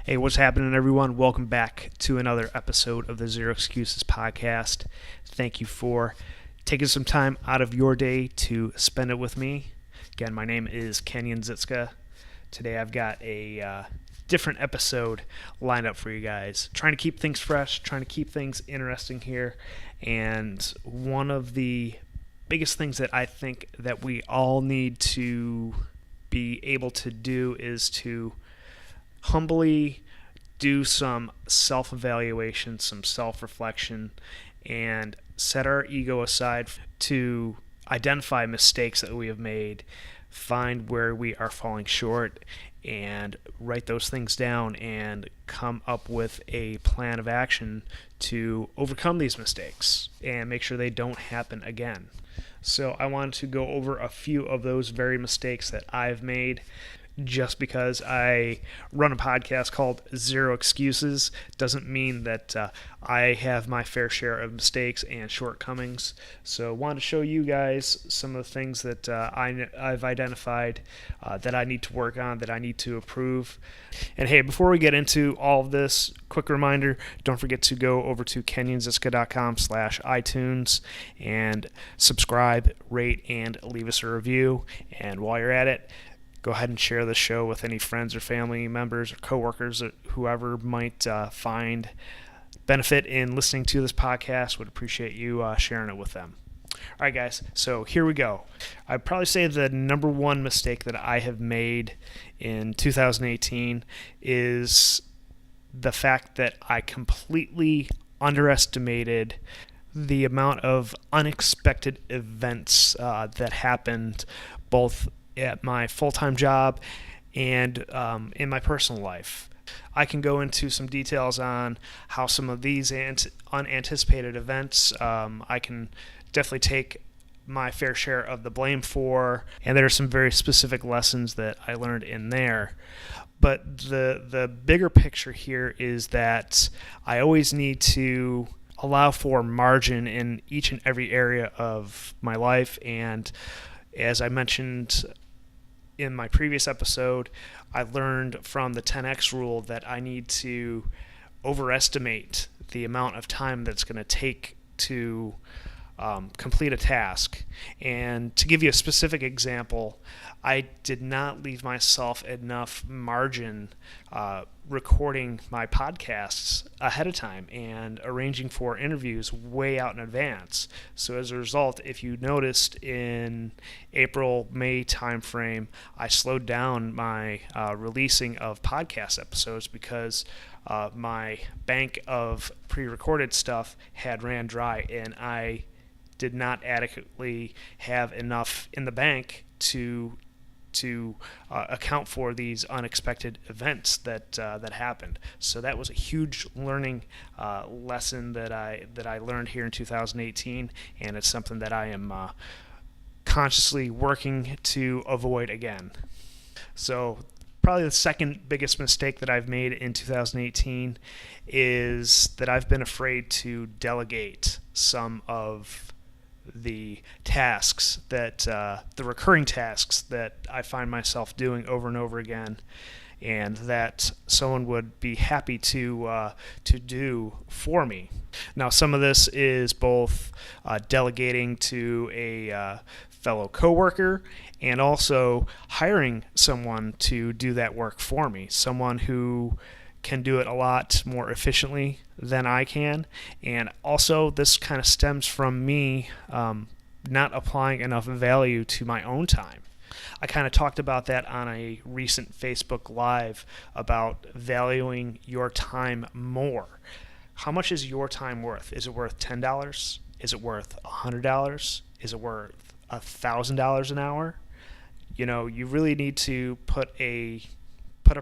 Hey, what's happening, everyone? Welcome back to another episode of the Zero Excuses podcast. Thank you for taking some time out of your day to spend it with me. Again, my name is Kenyon. Today I've got a different episode lined up for you guys. Trying to keep things fresh, trying to keep things interesting here. And one of the biggest things that I think that we all need to be able to do is to humbly do some self-evaluation, some self-reflection, and set our ego aside to identify mistakes that we have made, find where we are falling short, and write those things down and come up with a plan of action to overcome these mistakes and make sure they don't happen again. So I wanted to go over a few of those very mistakes that I've made. Just because I run a podcast called Zero Excuses doesn't mean that I have my fair share of mistakes and shortcomings. So I wanted to show you guys some of the things that I've identified that I need to work on, that I need to improve. And hey, before we get into all of this, quick reminder, don't forget to go over to kenyonziska.com/iTunes and subscribe, rate, and leave us a review. And while you're at it, go ahead and share the show with any friends or family members or coworkers or whoever might find benefit in listening to this podcast. Would appreciate you sharing it with them. All right, guys, so here we go. I'd probably say the number one mistake that I have made in 2018 is the fact that I completely underestimated the amount of unexpected events that happened both at my full-time job and in my personal life. I can go into some details on how some of these unanticipated events I can definitely take my fair share of the blame for, and there are some very specific lessons that I learned in there. But the bigger picture here is that I always need to allow for margin in each and every area of my life, and as I mentioned in my previous episode, I learned from the 10x rule that I need to overestimate the amount of time that's going to take to complete a task. And to give you a specific example, I did not leave myself enough margin recording my podcasts ahead of time and arranging for interviews way out in advance. So as a result, if you noticed in April-May timeframe, I slowed down my releasing of podcast episodes because my bank of pre-recorded stuff had ran dry, and I did not adequately have enough in the bank to account for these unexpected events that happened. So that was a huge learning lesson that I learned here in 2018, and it's something that I am consciously working to avoid again. So probably the second biggest mistake that I've made in 2018 is that I've been afraid to delegate some of the tasks that the recurring tasks that I find myself doing over and over again, and that someone would be happy to do for me. Now, some of this is both delegating to a fellow coworker and also hiring someone to do that work for me, someone who can do it a lot more efficiently than I can. And also this kind of stems from me not applying enough value to my own time. I kind of talked about that on a recent Facebook Live about valuing your time more. How much is your time worth? Is it worth $10? Is it worth $100? Is it worth $1,000 an hour? You know, you really need to put a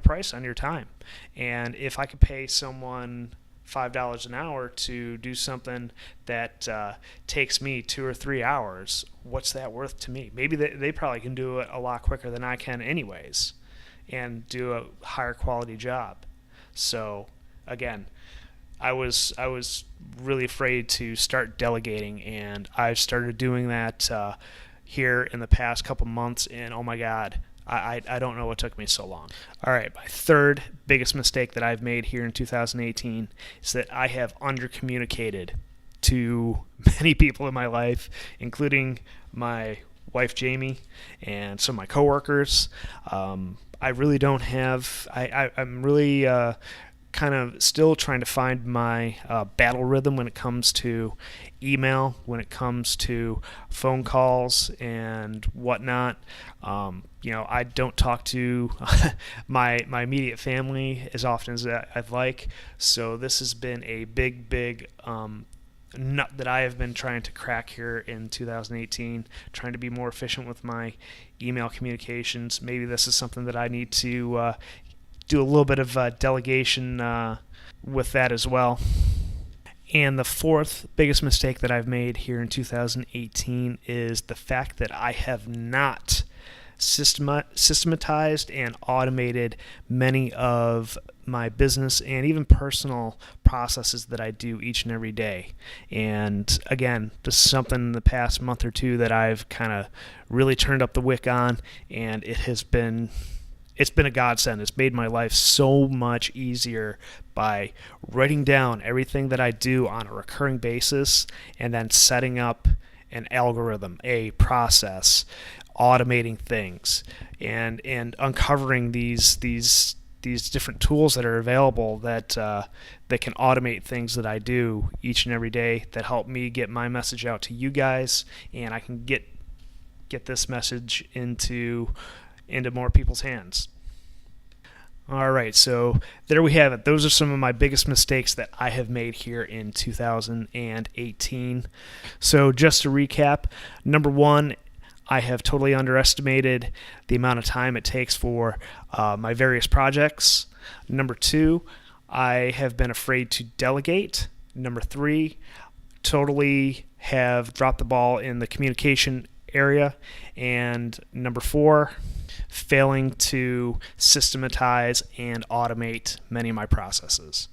price on your time. And if I could pay someone $5 an hour to do something that takes me 2 or 3 hours, what's that worth to me? Maybe they probably can do it a lot quicker than I can anyways and do a higher quality job. So again, I was really afraid to start delegating, and I've started doing that here in the past couple months, and oh my God, I don't know what took me so long. All right, my third biggest mistake that I've made here in 2018 is that I have undercommunicated to many people in my life, including my wife Jamie and some of my coworkers. I really don't have. I'm really kind of still trying to find my battle rhythm when it comes to email, when it comes to phone calls and whatnot. I don't talk to my immediate family as often as I'd like, so this has been a big nut that I have been trying to crack here in 2018, trying to be more efficient with my email communications. Maybe this is something that I need to do a little bit of delegation with that as well. And the fourth biggest mistake that I've made here in 2018 is the fact that I have not systematized and automated many of my business and even personal processes that I do each and every day. And again, this is something in the past month or two that I've kind of really turned up the wick on, and it's been a godsend. It's made my life so much easier by writing down everything that I do on a recurring basis and then setting up an algorithm, a process, automating things, and uncovering these different tools that are available that can automate things that I do each and every day that help me get my message out to you guys, and I can get this message into more people's hands. All right, so there we have it. Those are some of my biggest mistakes that I have made here in 2018. So just to recap, number one, I have totally underestimated the amount of time it takes for my various projects. Number two, I have been afraid to delegate. Number three, totally have dropped the ball in the communication area. And number four, failing to systematize and automate many of my processes.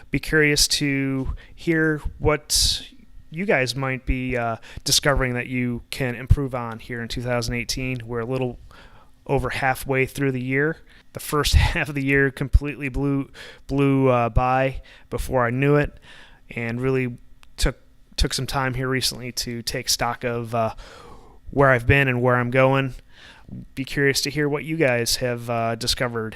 Be curious to hear what you guys might be discovering that you can improve on here in 2018. We're a little over halfway through the year. The first half of the year completely blew by before I knew it, and really took some time here recently to take stock of where I've been and where I'm going. Be curious to hear what you guys have discovered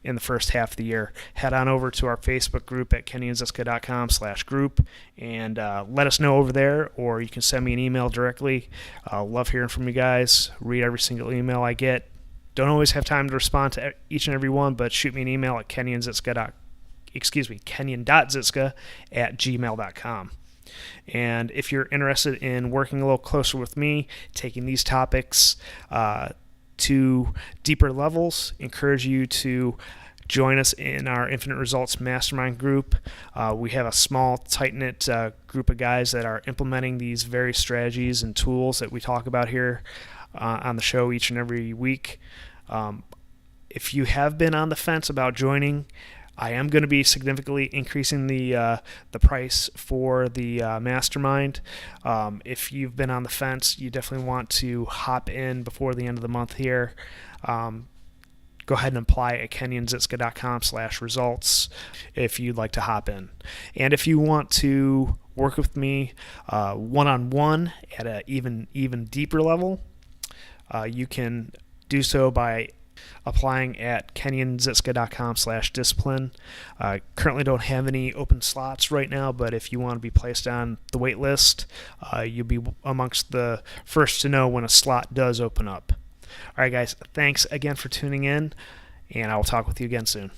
in the first half of the year. Head on over to our Facebook group at kenyonzitska.com/group and let us know over there, or you can send me an email directly. Love hearing from you guys. Read every single email I get. Don't always have time to respond to each and every one, but shoot me an email at kenyon.zitska@gmail.com. And if you're interested in working a little closer with me, taking these topics to deeper levels, encourage you to join us in our Infinite Results Mastermind group. We have a small, tight-knit group of guys that are implementing these various strategies and tools that we talk about here on the show each and every week. If you have been on the fence about joining, I am going to be significantly increasing the price for the Mastermind. If you've been on the fence, you definitely want to hop in before the end of the month here. Go ahead and apply at kenyonzitska.com/results if you'd like to hop in. And if you want to work with me one-on-one at an even deeper level, you can do so by applying at kenyonzitska.com/discipline. Currently don't have any open slots right now, but if you want to be placed on the wait list, you'll be amongst the first to know when a slot does open up. All right, guys, thanks again for tuning in, and I will talk with you again soon.